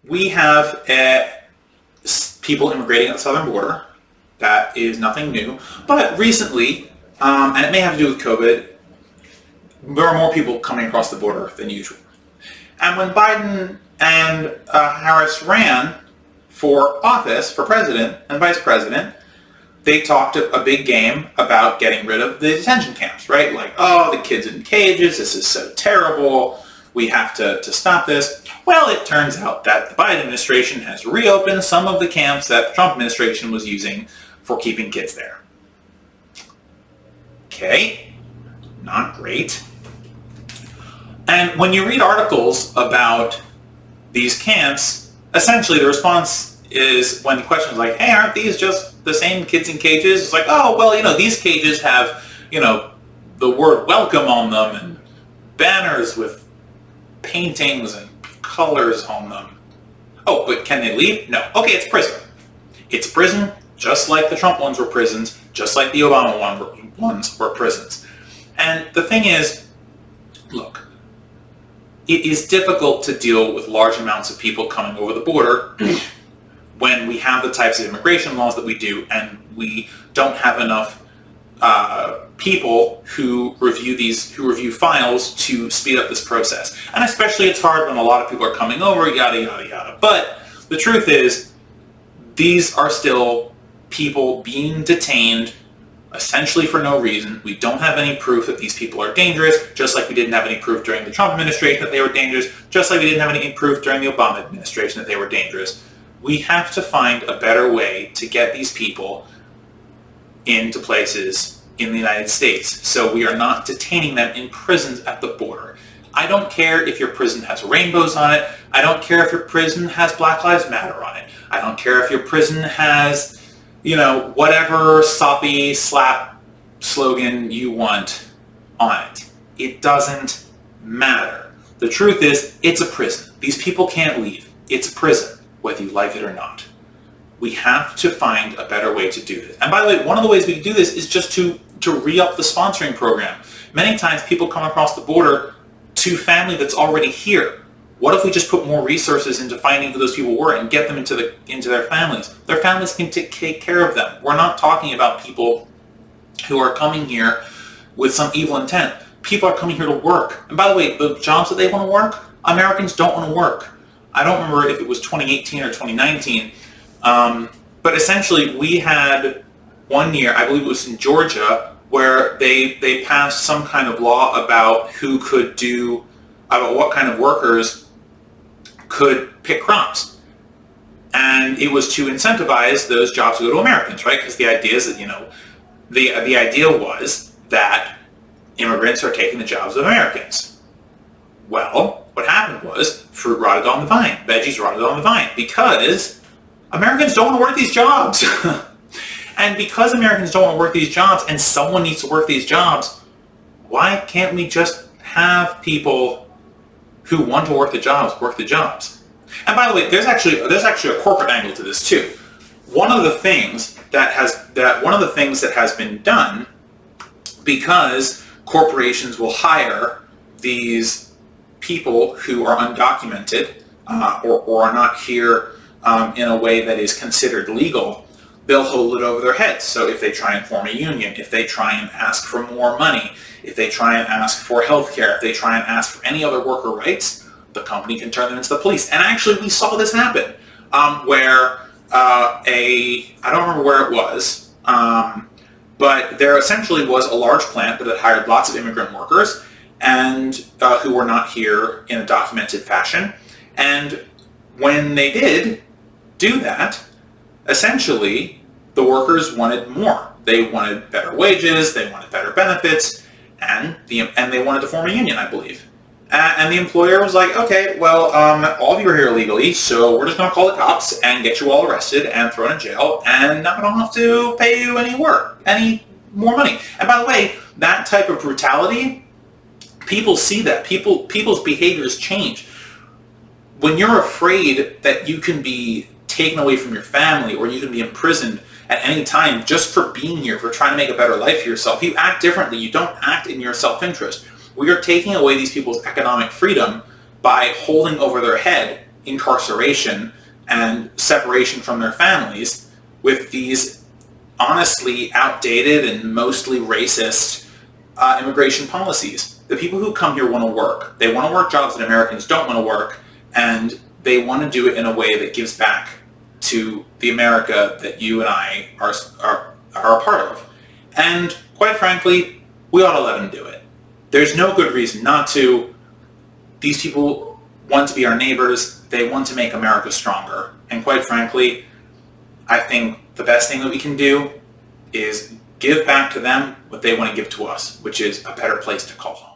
we have people immigrating at the southern border. That is nothing new. But recently, and it may have to do with COVID, there are more people coming across the border than usual. And when Biden and Harris ran for office, for president and vice president, they talked a big game about getting rid of the detention camps, right? Like, oh, the kids in cages, this is so terrible, we have to stop this. Well, it turns out that the Biden administration has reopened some of the camps that the Trump administration was using for keeping kids there. Okay, not great. And when you read articles about these camps, essentially the response is, when the question is like, hey, aren't these just the same kids in cages? It's like, oh, well, these cages have, the word welcome on them and banners with paintings and colors on them. Oh, but can they leave? No. Okay, it's prison. It's prison, just like the Trump ones were prisons, just like the Obama ones were prisons. And the thing is, look, it is difficult to deal with large amounts of people coming over the border when we have the types of immigration laws that we do, and we don't have enough people who review files to speed up this process. And especially it's hard when a lot of people are coming over, yada, yada, yada. But the truth is, these are still people being detained essentially for no reason. We don't have any proof that these people are dangerous, just like we didn't have any proof during the Trump administration that they were dangerous, just like we didn't have any proof during the Obama administration that they were dangerous. We have to find a better way to get these people into places in the United States, so we are not detaining them in prisons at the border. I don't care if your prison has rainbows on it. I don't care if your prison has Black Lives Matter on it. I don't care if your prison has, whatever soppy slap slogan you want on it. It doesn't matter. The truth is, it's a prison. These people can't leave. It's a prison, whether you like it or not. We have to find a better way to do this. And by the way, one of the ways we can do this is just to re-up the sponsoring program. Many times people come across the border to family that's already here. What if we just put more resources into finding who those people were and get them into their families? Their families can take care of them. We're not talking about people who are coming here with some evil intent. People are coming here to work. And by the way, the jobs that they want to work, Americans don't want to work. I don't remember if it was 2018 or 2019, but essentially we had one year, I believe it was in Georgia, where they passed some kind of law about about what kind of workers could pick crops. And it was to incentivize those jobs to go to Americans, right? Because the idea is that, the idea was that immigrants are taking the jobs of Americans. Well, what happened was fruit rotted on the vine, veggies rotted on the vine, because Americans don't want to work these jobs. And because Americans don't want to work these jobs and someone needs to work these jobs, why can't we just have people who want to work the jobs? And by the way, there's actually a corporate angle to this too. One of the things that has been done, because corporations will hire these people who are undocumented or are not here in a way that is considered legal, they'll hold it over their heads. So if they try and form a union, if they try and ask for more money, if they try and ask for health care, if they try and ask for any other worker rights, the company can turn them into the police. And actually we saw this happen where I don't remember where it was, but there essentially was a large plant that had hired lots of immigrant workers and who were not here in a documented fashion. And when they did do that, essentially the workers wanted more. They wanted better wages, they wanted better benefits, and they wanted to form a union, I believe. And the employer was like, okay, well, all of you are here illegally, so we're just going to call the cops and get you all arrested and thrown in jail, and now I don't have to pay you any more money. And by the way, that type of brutality, people see that. People's behaviors change. When you're afraid that you can be taken away from your family or you can be imprisoned at any time just for being here, for trying to make a better life for yourself, you act differently. You don't act in your self-interest. We are taking away these people's economic freedom by holding over their head incarceration and separation from their families with these honestly outdated and mostly racist immigration policies. The people who come here want to work. They want to work jobs that Americans don't want to work, and they want to do it in a way that gives back to the America that you and I are a part of. And quite frankly, we ought to let them do it. There's no good reason not to. These people want to be our neighbors. They want to make America stronger. And quite frankly, I think the best thing that we can do is give back to them what they want to give to us, which is a better place to call home.